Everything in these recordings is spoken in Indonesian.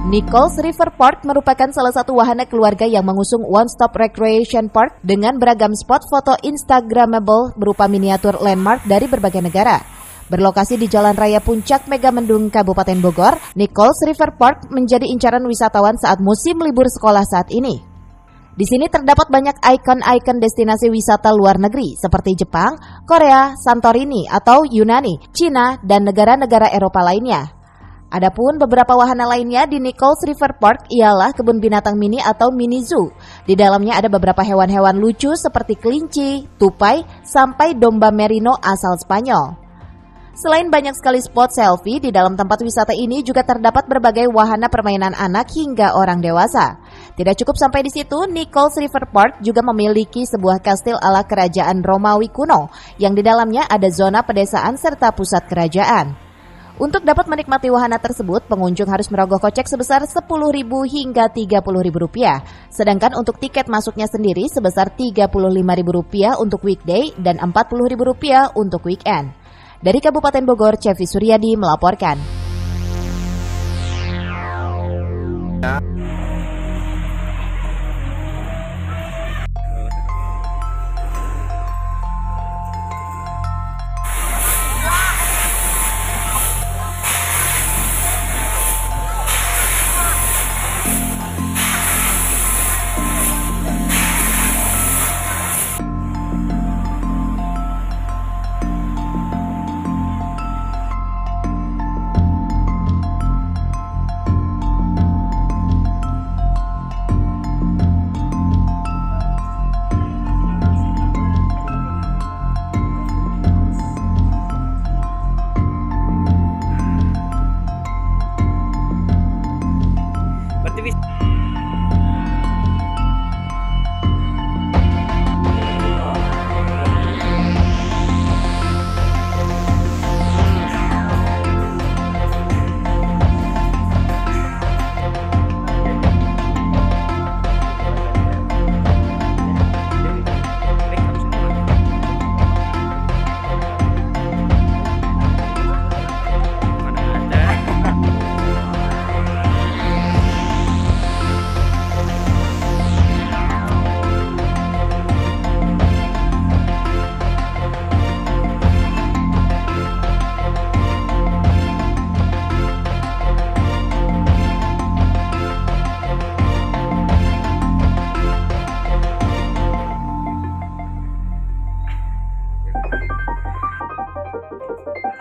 Nichols River Park merupakan salah satu wahana keluarga yang mengusung one-stop recreation park dengan beragam spot foto Instagramable berupa miniatur landmark dari berbagai negara. Berlokasi di Jalan Raya Puncak Megamendung, Kabupaten Bogor, Nichols River Park menjadi incaran wisatawan saat musim libur sekolah saat ini. Di sini terdapat banyak ikon-ikon destinasi wisata luar negeri seperti Jepang, Korea, Santorini atau Yunani, Cina, dan negara-negara Eropa lainnya. Adapun beberapa wahana lainnya di Nichols River Park ialah kebun binatang mini atau mini zoo. Di dalamnya ada beberapa hewan-hewan lucu seperti kelinci, tupai, sampai domba merino asal Spanyol. Selain banyak sekali spot selfie, di dalam tempat wisata ini juga terdapat berbagai wahana permainan anak hingga orang dewasa. Tidak cukup sampai di situ, Nichols River Park juga memiliki sebuah kastil ala kerajaan Romawi kuno yang di dalamnya ada zona pedesaan serta pusat kerajaan. Untuk dapat menikmati wahana tersebut, pengunjung harus merogoh kocek sebesar Rp10.000 hingga Rp30.000. Sedangkan untuk tiket masuknya sendiri sebesar Rp35.000 untuk weekday dan Rp40.000 untuk weekend. Dari Kabupaten Bogor, Cevi Suryadi melaporkan.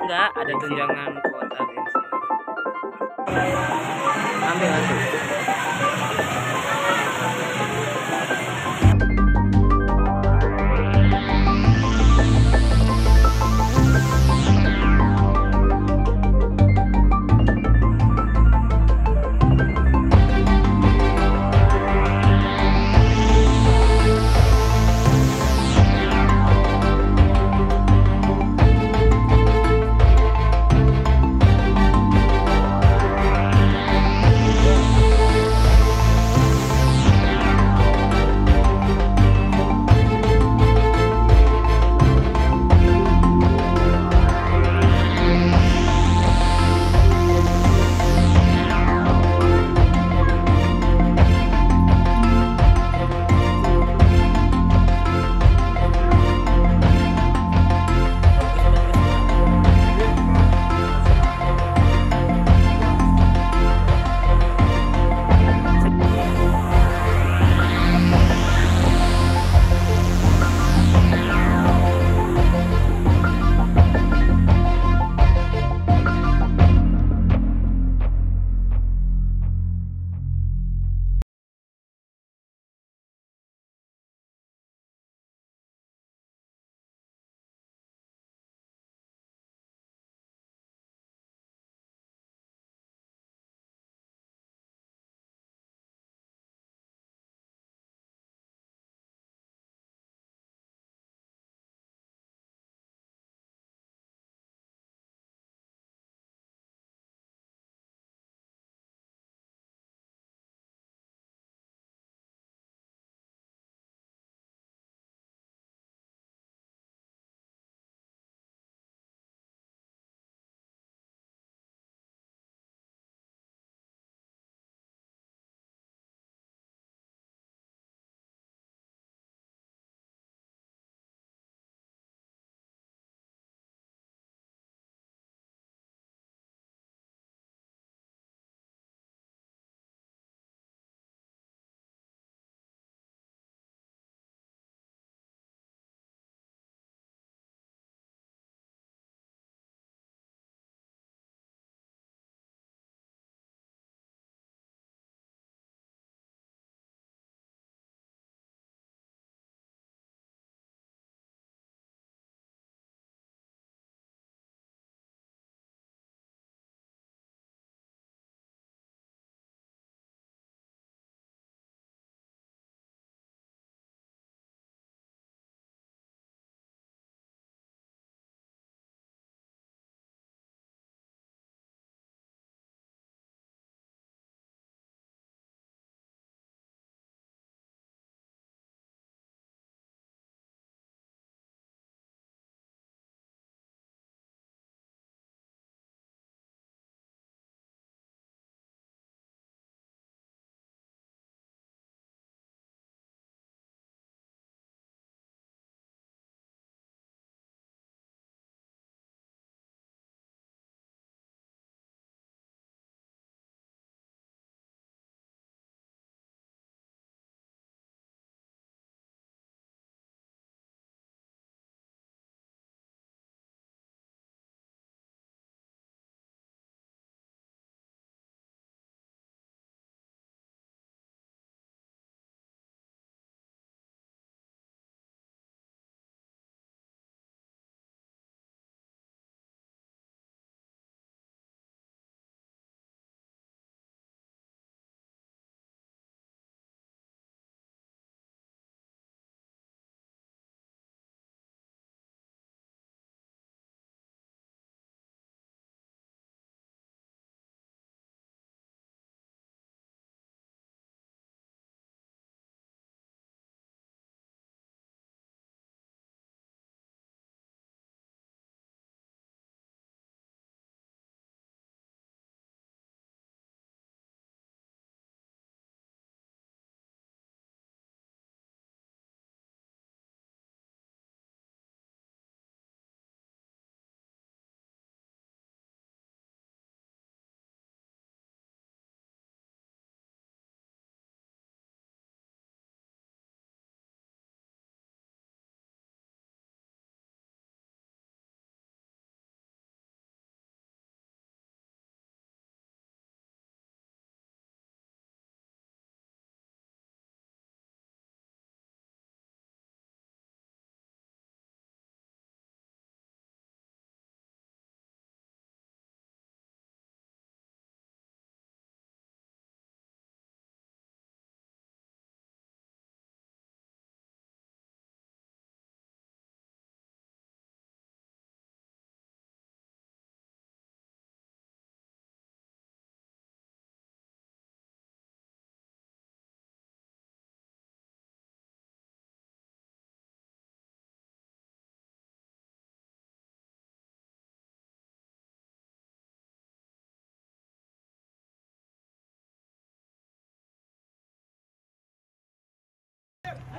Enggak, ada tunjangan kuota bensin. Ambil aja.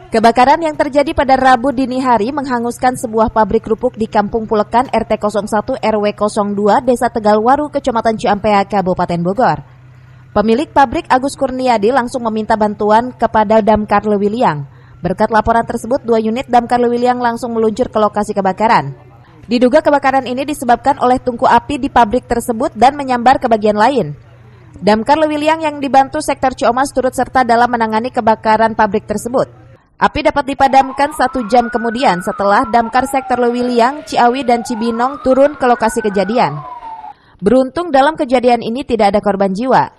Kebakaran yang terjadi pada Rabu dini hari menghanguskan sebuah pabrik kerupuk di Kampung Pulekan RT 01 RW 02 Desa Tegalwaru, Kecamatan Ciampea, Kabupaten Bogor. Pemilik pabrik Agus Kurniadi langsung meminta bantuan kepada Damkar Lewiliang. Berkat laporan tersebut, 2 unit Damkar Lewiliang langsung meluncur ke lokasi kebakaran. Diduga kebakaran ini disebabkan oleh tungku api di pabrik tersebut dan menyambar ke bagian lain. Damkar Lewiliang yang dibantu Sektor Ciamas turut serta dalam menangani kebakaran pabrik tersebut. Api dapat dipadamkan 1 jam kemudian setelah Damkar Sektor Lewiliang, Ciawi, dan Cibinong turun ke lokasi kejadian. Beruntung dalam kejadian ini tidak ada korban jiwa.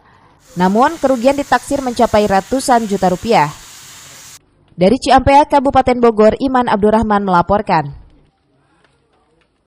Namun kerugian ditaksir mencapai ratusan juta rupiah. Dari Ciampea, Kabupaten Bogor, Iman Abdurrahman melaporkan.